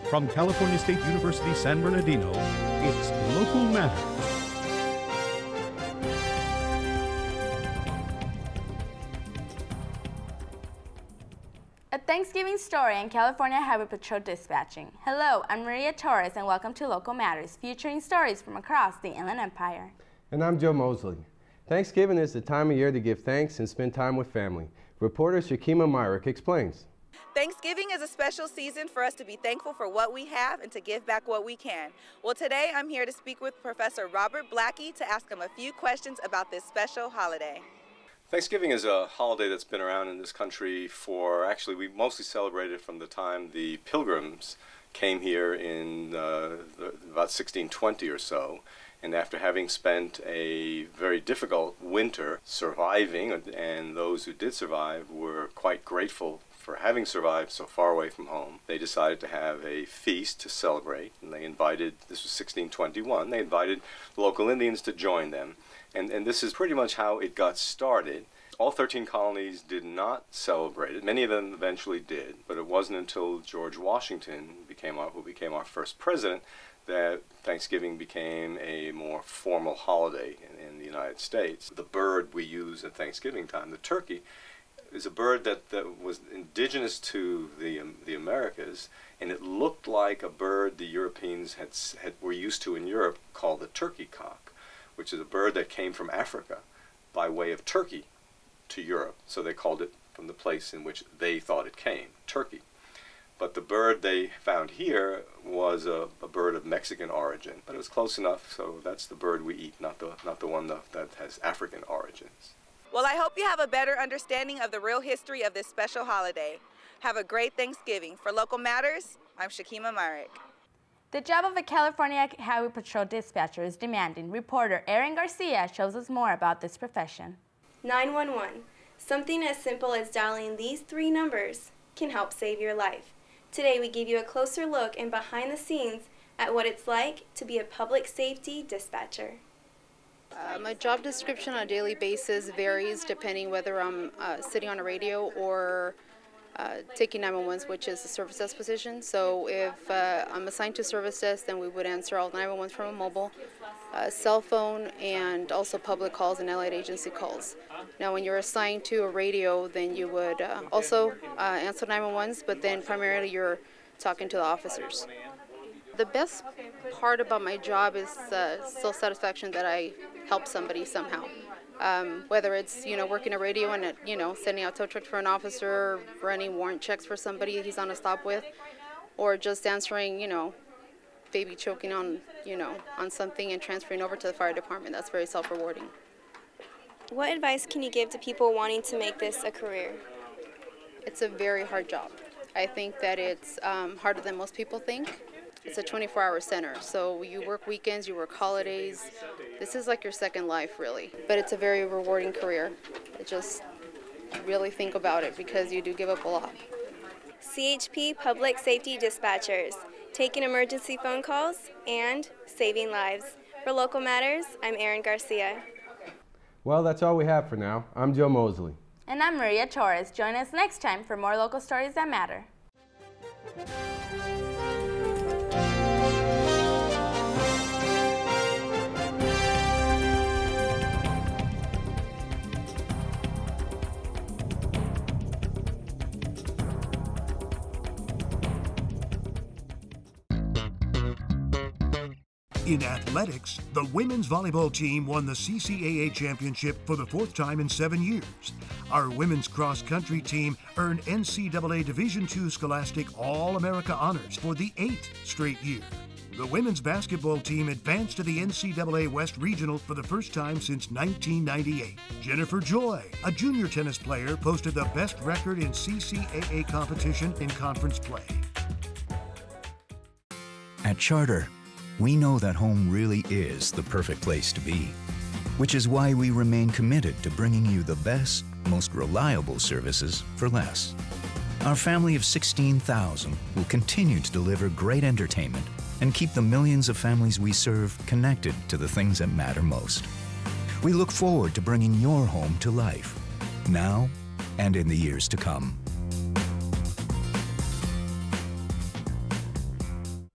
From California State University, San Bernardino, it's Local Matters. A Thanksgiving story in California Highway Patrol dispatching. Hello, I'm Maria Torres and welcome to Local Matters, featuring stories from across the Inland Empire. And I'm Joe Moseley. Thanksgiving is the time of year to give thanks and spend time with family. Reporter Shekema Myrick explains. Thanksgiving is a special season for us to be thankful for what we have and to give back what we can. Well, today I'm here to speak with Professor Robert Blackey to ask him a few questions about this special holiday. Thanksgiving is a holiday that's been around in this country for, actually, we mostly celebrated from the time the Pilgrims came here in about 1620 or so. And after having spent a very difficult winter surviving, and those who did survive were quite grateful for having survived so far away from home, they decided to have a feast to celebrate. And they invited, this was 1621, they invited local Indians to join them. And this is pretty much how it got started. All 13 colonies did not celebrate it. Many of them eventually did, but it wasn't until George Washington who became our first president, that Thanksgiving became a more formal holiday in the United States. The bird we use at Thanksgiving time, the turkey, is a bird that was indigenous to the Americas, and it looked like a bird the Europeans were used to in Europe, called the turkey cock, which is a bird that came from Africa by way of Turkey to Europe. So they called it from the place in which they thought it came, Turkey. But the bird they found here was a bird of Mexican origin, but it was close enough, so that's the bird we eat, not the one that has African origins. Well, I hope you have a better understanding of the real history of this special holiday. Have a great Thanksgiving. For Local Matters, I'm Shekema Myrick. The job of a California Highway Patrol dispatcher is demanding. Reporter Erin Garcia shows us more about this profession. 911. Something as simple as dialing these 3 numbers can help save your life. Today we give you a closer look and behind the scenes at what it's like to be a public safety dispatcher. My job description on a daily basis varies depending whether I'm sitting on a radio or taking 911s, which is a service desk position. So if I'm assigned to service desk, then we would answer all 911s from a mobile, cell phone, and also public calls and allied agency calls. Now when you're assigned to a radio, then you would also answer 911s, but then primarily you're talking to the officers. The best part about my job is still satisfaction that I help somebody somehow. Whether it's, working a radio and, sending out tow truck for an officer, running warrant checks for somebody he's on a stop with, or just answering, baby choking on, on something and transferring over to the fire department. That's very self-rewarding. What advice can you give to people wanting to make this a career? It's a very hard job. I think that it's harder than most people think. It's a 24-hour center, so you work weekends, you work holidays. This is like your second life, really. But it's a very rewarding career. Just really think about it because you do give up a lot. CHP Public Safety Dispatchers, taking emergency phone calls and saving lives. For Local Matters, I'm Erin Garcia. Well, that's all we have for now. I'm Joe Moseley. And I'm Maria Torres. Join us next time for more local stories that matter. In athletics, the women's volleyball team won the CCAA championship for the 4th time in 7 years. Our women's cross-country team earned NCAA Division II Scholastic All-America honors for the 8th straight year. The women's basketball team advanced to the NCAA West Regional for the first time since 1998. Jennifer Joy, a junior tennis player, posted the best record in CCAA competition in conference play. At Charter, we know that home really is the perfect place to be, which is why we remain committed to bringing you the best, most reliable services for less. Our family of 16,000 will continue to deliver great entertainment and keep the millions of families we serve connected to the things that matter most. We look forward to bringing your home to life, now and in the years to come.